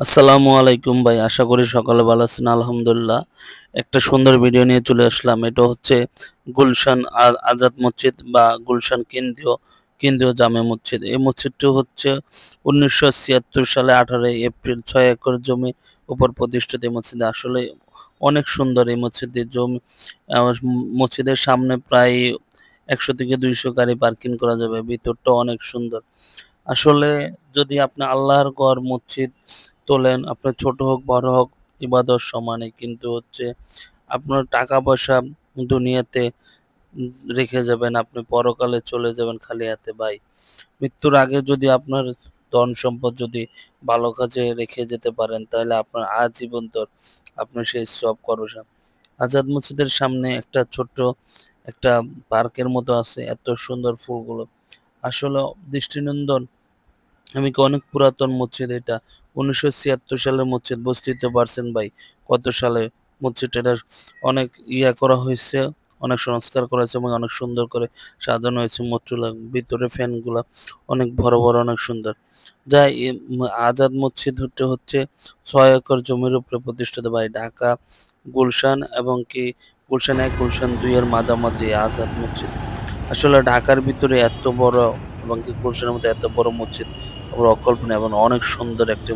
আসসালামু আলাইকুম ভাই, আশা করি সকালে ভালো আছেন। আলহামদুলিল্লাহ, একটা সুন্দর ভিডিও নিয়ে চলে আসলাম। এটা হচ্ছে গুলশান আজাদ মসজিদ বা গুলশান কেন্দ্রীয় জামে মসজিদ। এই মসজিদটি হচ্ছে 1976 সালে 18 এপ্রিল 6 একর জমি উপর প্রতিষ্ঠিত। এই মসজিদ আসলে অনেক সুন্দর। এই মসজিদের জমি মসজিদের সামনে প্রায় 100 থেকে 200 গাড়ি পার্কিং করা যাবে। ভিতরটা অনেক সুন্দর। আসলে যদি আপনি আল্লাহর ঘর মসজিদ তোলেন, আপনার ছোট হোক বড় হোক ইবাদত সমানই। কিন্তু হচ্ছে আপনার টাকা পয়সা দুনিয়াতে রেখে যাবেন, আপনি পরকালে চলে যাবেন খালি হাতে ভাই। মৃত্যুর আগে যদি আপনার ধন সম্পদ যদি ভালো কাজে রেখে যেতে পারেন, তাহলে আপনার আজীবন আপনার সেই সব করবেন। আজাদ মসজিদের সামনে একটা ছোট্ট একটা পার্কের মতো আছে, এত সুন্দর ফুলগুলো আসলে দৃষ্টিনন্দন। অনেক পুরাতন মসজিদ এটা। ১৯৭৬ সালের মসজিদ, বুঝতেই তো পারছেন ভাই কত সালে মসজিদটা অনেক করা হইছে, অনেক সংস্কার করা হয়েছে এবং অনেক সুন্দর করে সাজানো হয়েছে মসজিদগুলা। ভিতরে ফ্যানগুলা অনেক বড়, অনেক সুন্দর। যা আজাদ মসজিদ হচ্ছে ৬ একর জমির উপরে প্রতিষ্ঠিত ভাই। ঢাকা, গুলশান এবং গুলশান ১, গুলশান ২ এর মাঝামাঝি আজাদ মসজিদ। আসলে ঢাকার ভিতরে এত বড় এবং গুলশানের মধ্যে এত বড় মসজিদ অকল্পনীয় এবং অনেক সুন্দর একটি